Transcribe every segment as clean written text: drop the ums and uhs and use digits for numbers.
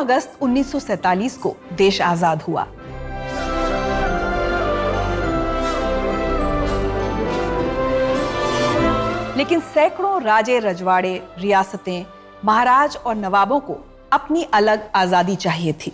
अगस्त 1947 को देश आजाद हुआ। लेकिन सैकड़ों राजे रजवाड़े, रियासतें, महाराज और नवाबों को अपनी अलग आजादी चाहिए थी।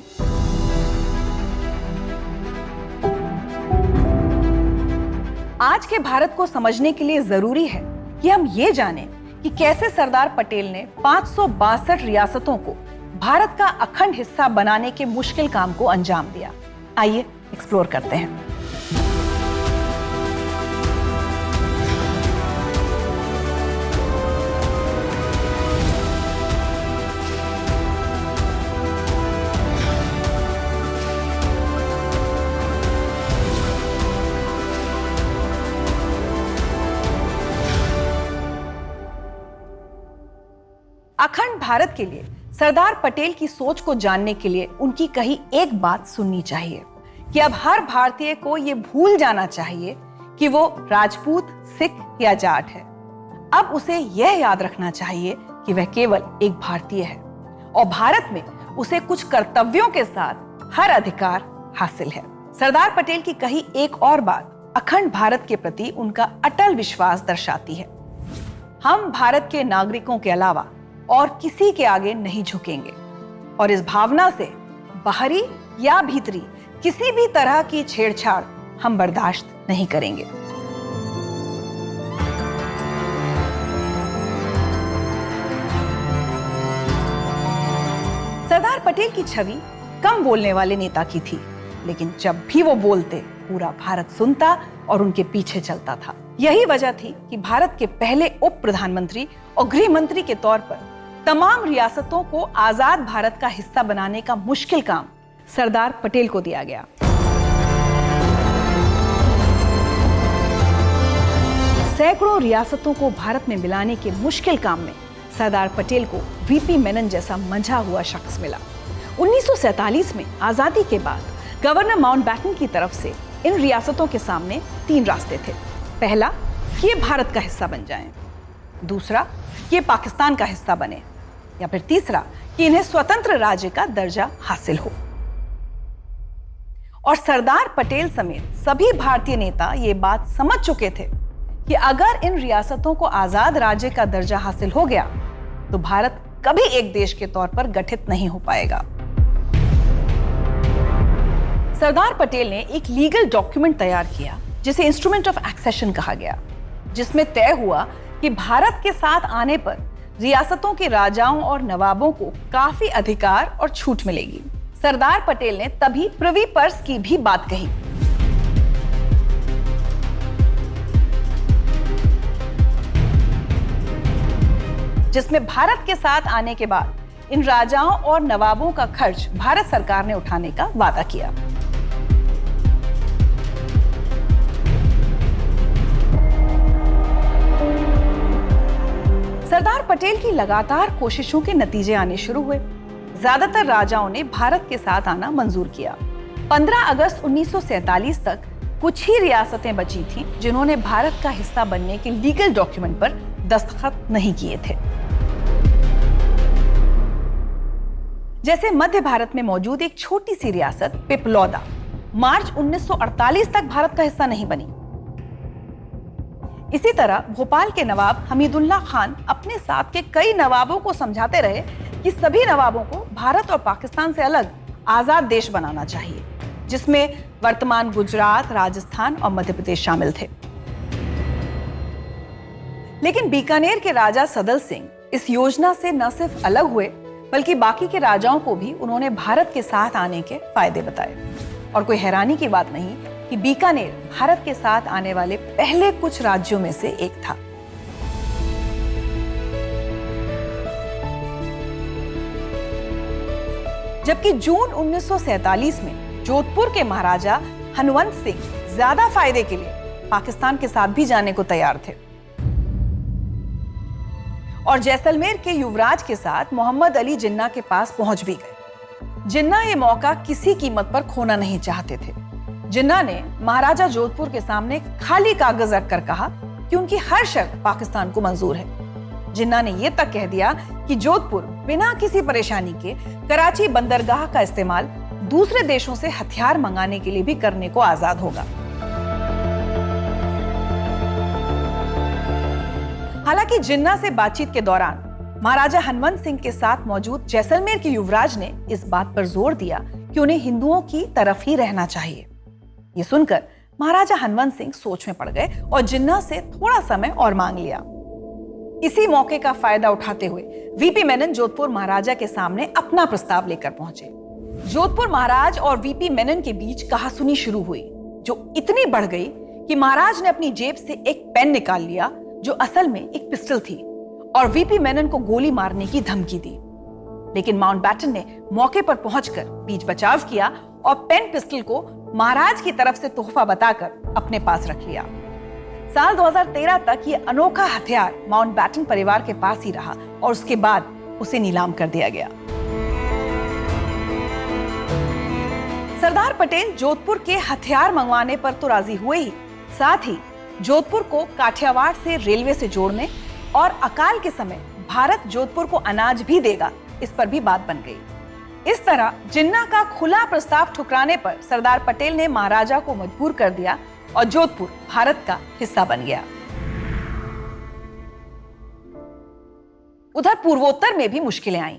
आज के भारत को समझने के लिए जरूरी है कि हम ये जानें कि कैसे सरदार पटेल ने 562 रियासतों को भारत का अखंड हिस्सा बनाने के मुश्किल काम को अंजाम दिया। आइए एक्सप्लोर करते हैं। अखंड भारत के लिए सरदार पटेल की सोच को जानने के लिए उनकी कही एक बात सुननी चाहिए कि अब हर भारतीय को यह भूल जाना चाहिए कि वो राजपूत, सिख या जाट है। अब उसे यह याद रखना चाहिए कि वह केवल एक भारतीय है और भारत में उसे कुछ कर्तव्यों के साथ हर अधिकार हासिल है। सरदार पटेल की कही एक और बात अखंड भारत के प्रति उनका अटल विश्वास दर्शाती है। हम भारत के नागरिकों के अलावा और किसी के आगे नहीं झुकेंगे और इस भावना से बाहरी या भीतरी किसी भी तरह की छेड़छाड़ हम बर्दाश्त नहीं करेंगे। सरदार पटेल की छवि कम बोलने वाले नेता की थी, लेकिन जब भी वो बोलते पूरा भारत सुनता और उनके पीछे चलता था। यही वजह थी कि भारत के पहले उप प्रधानमंत्री और गृह मंत्री के तौर पर तमाम रियासतों को आजाद भारत का हिस्सा बनाने का मुश्किल काम सरदार पटेल को दिया गया। सैकड़ों रियासतों को भारत में मिलाने के मुश्किल काम में सरदार पटेल को वीपी मेनन जैसा मंझा हुआ शख्स मिला। 1947 में आजादी के बाद गवर्नर माउंटबेटन की तरफ से इन रियासतों के सामने 3 रास्ते थे। पहला कि ये भारत का हिस्सा बन जाएं, दूसरा कि ये पाकिस्तान का हिस्सा बने, या फिर तीसरा कि इन्हें स्वतंत्र राज्य का दर्जा हासिल हो। और सरदार पटेल समेत सभी भारतीय नेता ये बात समझ चुके थे कि अगर इन रियासतों को आजाद राज्य का दर्जा हासिल हो गया तो भारत कभी एक देश के तौर पर गठित नहीं हो पाएगा। सरदार पटेल ने एक लीगल डॉक्यूमेंट तैयार किया जिसे इंस्ट्रूमेंट ऑफ एक्सेशन कहा गया, जिसमें तय हुआ कि भारत के साथ आने पर रियासतों के राजाओं और नवाबों को काफी अधिकार और छूट मिलेगी। सरदार पटेल ने तभी प्रिवी पर्स की भी बात कही। जिसमें भारत के साथ आने के बाद इन राजाओं और नवाबों का खर्च भारत सरकार ने उठाने का वादा किया। सरदार पटेल की लगातार कोशिशों के नतीजे आने शुरू हुए। ज्यादातर राजाओं ने भारत के साथ आना मंजूर किया। 15 अगस्त 1947 तक कुछ ही रियासतें बची थीं जिन्होंने भारत का हिस्सा बनने के लीगल डॉक्यूमेंट पर दस्तखत नहीं किए थे। जैसे मध्य भारत में मौजूद एक छोटी सी रियासत पिपलौदा मार्च 1948 तक भारत का हिस्सा नहीं बनी। इसी तरह भोपाल के नवाब हमीदुल्लाह खान अपने साथ के कई नवाबों को समझाते रहे कि सभी नवाबों को भारत और पाकिस्तान से अलग आजाद देश बनाना चाहिए, जिसमें वर्तमान गुजरात, राजस्थान और मध्य प्रदेश शामिल थे। लेकिन बीकानेर के राजा सदल सिंह इस योजना से न सिर्फ अलग हुए बल्कि बाकी के राजाओं को भी उन्होंने भारत के साथ आने के फायदे बताए। और कोई हैरानी की बात नहीं कि बीकानेर भारत के साथ आने वाले पहले कुछ राज्यों में से एक था। जबकि जून 1947 में जोधपुर के महाराजा हनवंत सिंह ज्यादा फायदे के लिए पाकिस्तान के साथ भी जाने को तैयार थे और जैसलमेर के युवराज के साथ मोहम्मद अली जिन्ना के पास पहुंच भी गए। जिन्ना ये मौका किसी कीमत पर खोना नहीं चाहते थे। जिन्ना ने महाराजा जोधपुर के सामने खाली कागज रखकर कहा कि उनकी हर शर्त पाकिस्तान को मंजूर है। जिन्ना ने यह तक कह दिया कि जोधपुर बिना किसी परेशानी के कराची बंदरगाह का इस्तेमाल दूसरे देशों से हथियार मंगाने के लिए भी करने को आजाद होगा। हालांकि जिन्ना से बातचीत के दौरान महाराजा हनवंत सिंह के साथ मौजूद जैसलमेर के युवराज ने इस बात पर जोर दिया कि उन्हें हिंदुओं की तरफ ही रहना चाहिए। ये सुनकर महाराजा हनवंत सिंह सोच में पड़ गए और जिन्ना से थोड़ा समय और मांग लिया। इसी मौके का फायदा उठाते हुए वीपी मेनन जोधपुर महाराजा के सामने अपना प्रस्ताव लेकर पहुंचे। जोधपुर महाराज और वीपी मेनन के बीच कहासुनी शुरू हुई, जो इतनी बढ़ गई कि महाराज ने अपनी जेब से एक पेन निकाल लिया जो असल में एक पिस्टल थी और वीपी मेनन को गोली मारने की धमकी दी। लेकिन माउंटबेटन ने मौके पर पहुंचकर बीच बचाव किया और पेन पिस्टल को महाराज की तरफ से तोहफा बताकर अपने पास रख लिया। साल 2013 तक ये अनोखा हथियार माउंटबेटन परिवार के पास ही रहा और उसके बाद उसे नीलाम कर दिया गया। सरदार पटेल जोधपुर के हथियार मंगवाने पर तो राजी हुए ही, साथ ही जोधपुर को काठियावाड़ से रेलवे से जोड़ने और अकाल के समय भारत जोधपुर को अनाज भी देगा, इस पर भी बात बन गई। इस तरह जिन्ना का खुला प्रस्ताव ठुकराने पर सरदार पटेल ने महाराजा को मजबूर कर दिया और जोधपुर भारत का हिस्सा बन गया। उधर पूर्वोत्तर में भी मुश्किलें आईं।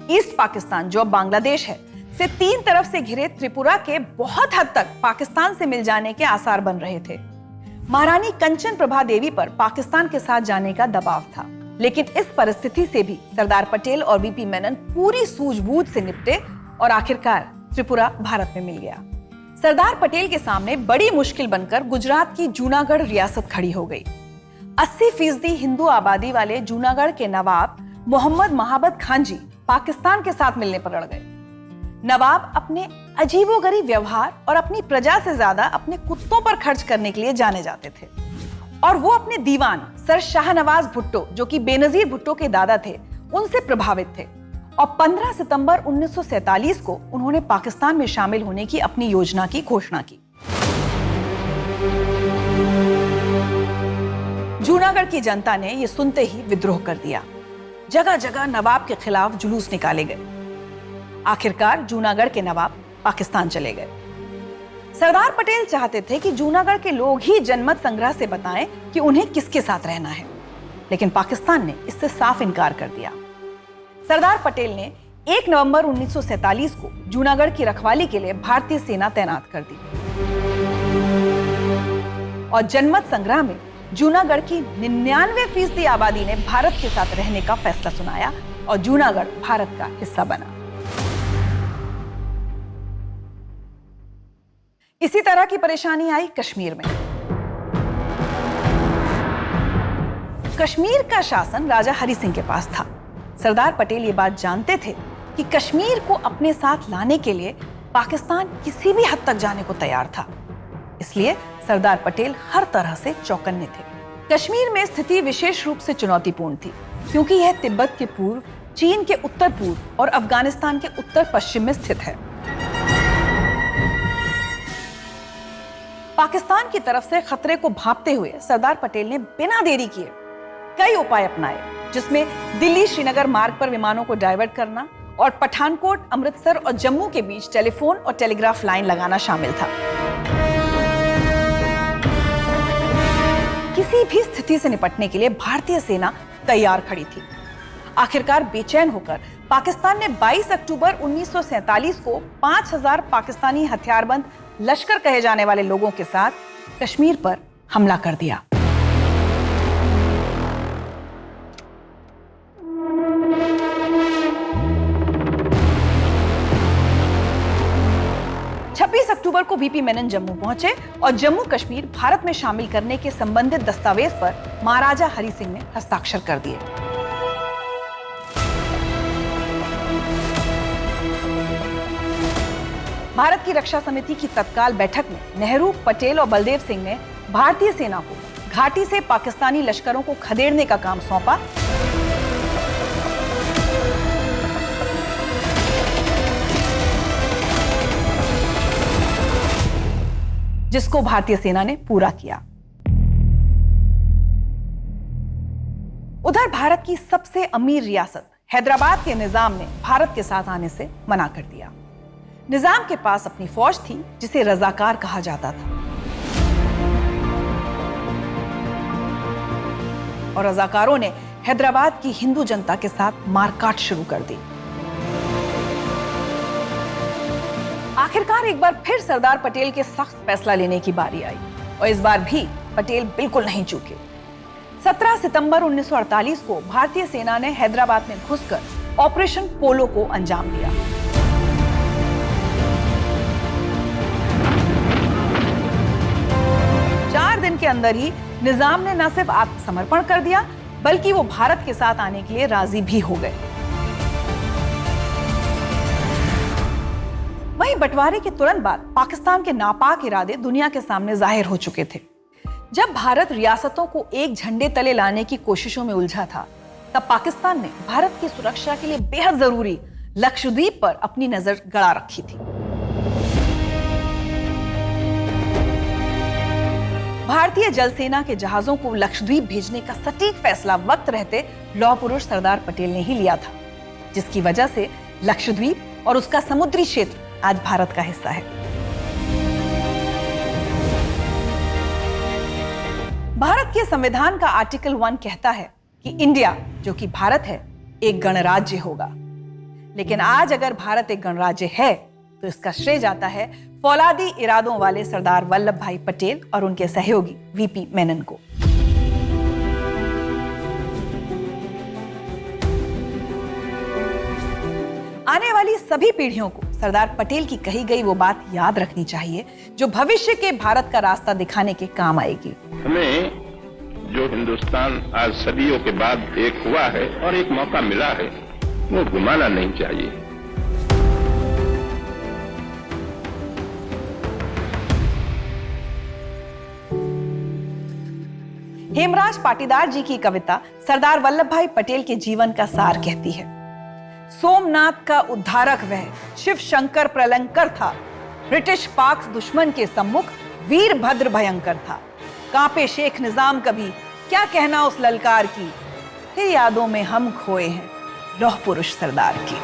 ईस्ट पाकिस्तान, जो अब बांग्लादेश है, से तीन तरफ से घिरे त्रिपुरा के बहुत हद तक पाकिस्तान से मिल जाने के आसार बन रहे थे। महारानी कंचन प्रभा देवी पर पाकिस्तान के साथ जाने का दबाव था, लेकिन इस परिस्थिति से भी सरदार पटेल और वीपी मेनन पूरी सूझबूझ से निपटे और आखिरकार त्रिपुरा भारत में मिल गया। सरदार पटेल के सामने बड़ी मुश्किल बनकर गुजरात की जूनागढ़ रियासत खड़ी हो गई। 80% हिंदू आबादी वाले जूनागढ़ के नवाब मोहम्मद महाबत खान जी पाकिस्तान के साथ मिलने पर अड़ गए। नवाब अपने अजीबोगरीब व्यवहार और अपनी प्रजा से ज्यादा अपने कुत्तों पर खर्च करने के लिए जाने जाते थे और वो अपने दीवान सर शाहनवाज भुट्टो, जो कि बेनजीर भुट्टो के दादा थे, उनसे प्रभावित थे और 15 सितंबर 1947 को उन्होंने पाकिस्तान में शामिल होने की अपनी योजना की घोषणा की। जूनागढ़ की जनता ने यह सुनते ही विद्रोह कर दिया। जगह जगह नवाब के खिलाफ जुलूस निकाले गए। आखिरकार जूनागढ़ के नवाब पाकिस्तान चले गए। सरदार पटेल चाहते थे कि जूनागढ़ के लोग ही जनमत संग्रह से बताएं कि उन्हें किसके साथ रहना है, लेकिन पाकिस्तान ने इससे साफ इनकार कर दिया। सरदार पटेल ने 1 नवंबर 1947 को जूनागढ़ की रखवाली के लिए भारतीय सेना तैनात कर दी और जनमत संग्रह में जूनागढ़ की 99% आबादी ने भारत के साथ रहने का फैसला सुनाया और जूनागढ़ भारत का हिस्सा बना। इसी तरह की परेशानी आई कश्मीर में। कश्मीर का शासन राजा हरि सिंह के पास था। सरदार पटेल ये बात जानते थे कि कश्मीर को अपने साथ लाने के लिए पाकिस्तान किसी भी हद तक जाने को तैयार था, इसलिए सरदार पटेल हर तरह से चौकन्ने थे। कश्मीर में स्थिति विशेष रूप से चुनौतीपूर्ण थी, क्योंकि यह तिब्बत के पूर्व, चीन के उत्तर पूर्व और अफगानिस्तान के उत्तर पश्चिम में स्थित है। पाकिस्तान की तरफ से खतरे को भांपते हुए सरदार पटेल ने बिना देरी किए कई उपाय अपनाए, जिसमें दिल्ली श्रीनगर मार्ग पर विमानों को डाइवर्ट करना और पठानकोट, अमृतसर और जम्मू के बीच टेलीफोन और टेलीग्राफ लाइन लगाना शामिल था। किसी भी स्थिति से निपटने के लिए भारतीय सेना तैयार खड़ी थी। आखिरकार बेचैन होकर पाकिस्तान ने 22 अक्टूबर 1947 को 5000 पाकिस्तानी हथियारबंद लश्कर कहे जाने वाले लोगों के साथ कश्मीर पर हमला कर दिया। अक्टूबर को वीपी मेनन जम्मू पहुंचे और जम्मू कश्मीर भारत में शामिल करने के संबंधित दस्तावेज पर महाराजा हरि सिंह ने हस्ताक्षर कर दिए। भारत की रक्षा समिति की तत्काल बैठक में नेहरू, पटेल और बलदेव सिंह ने भारतीय सेना को घाटी से पाकिस्तानी लश्करों को खदेड़ने का काम सौंपा। जिसको भारतीय सेना ने पूरा किया। उधर भारत की सबसे अमीर रियासत हैदराबाद के निजाम ने भारत के साथ आने से मना कर दिया। निजाम के पास अपनी फौज थी जिसे रजाकार कहा जाता था, और रजाकारों ने हैदराबाद की हिंदू जनता के साथ मारकाट शुरू कर दी। आखिरकार एक बार फिर सरदार पटेल के सख्त फैसला लेने की बारी आई, और इस बार भी पटेल बिल्कुल नहीं चूके। 17 सितंबर 1948 को भारतीय सेना ने हैदराबाद में घुसकर ऑपरेशन पोलो को अंजाम दिया। चार दिन के अंदर ही निजाम ने न सिर्फ आत्मसमर्पण कर दिया, बल्कि वो भारत के साथ आने के लिए राजी भी हो गए। वहीं बंटवारे के तुरंत बाद पाकिस्तान के नापाक इरादे दुनिया के सामने जाहिर हो चुके थे। जब भारत रियासतों को एक झंडे तले लाने की कोशिशों में उलझा था, तब पाकिस्तान ने भारत की सुरक्षा के लिए बेहद जरूरी लक्षद्वीप पर अपनी नजर गड़ा रखी थी। भारतीय जल सेना के जहाजों को लक्षद्वीप भेजने का सटीक फैसला वक्त रहते लौह पुरुष सरदार पटेल ने ही लिया था, जिसकी वजह से लक्षद्वीप और उसका समुद्री क्षेत्र आज भारत का हिस्सा है। भारत के संविधान का आर्टिकल 1 कहता है कि इंडिया, जो कि भारत है, एक गणराज्य होगा। लेकिन आज अगर भारत एक गणराज्य है, तो इसका श्रेय जाता है फौलादी इरादों वाले सरदार वल्लभ भाई पटेल और उनके सहयोगी वीपी मेनन को। आने वाली सभी पीढ़ियों को सरदार पटेल की कही गई वो बात याद रखनी चाहिए, जो भविष्य के भारत का रास्ता दिखाने के काम आएगी। हमें जो हिंदुस्तान आज सदियों के बाद एक हुआ है और एक मौका मिला है, वो घुमाना नहीं चाहिए। हेमराज पाटीदार जी की कविता सरदार वल्लभ भाई पटेल के जीवन का सार कहती है, सोमनाथ का उद्धारक वह शिव शंकर प्रलंकर था, ब्रिटिश पाक दुश्मन के सम्मुख वीरभद्र भयंकर था। कांपे शेख निजाम कभी, क्या कहना उस ललकार की, फिर यादों में हम खोए हैं लौह पुरुष सरदार की।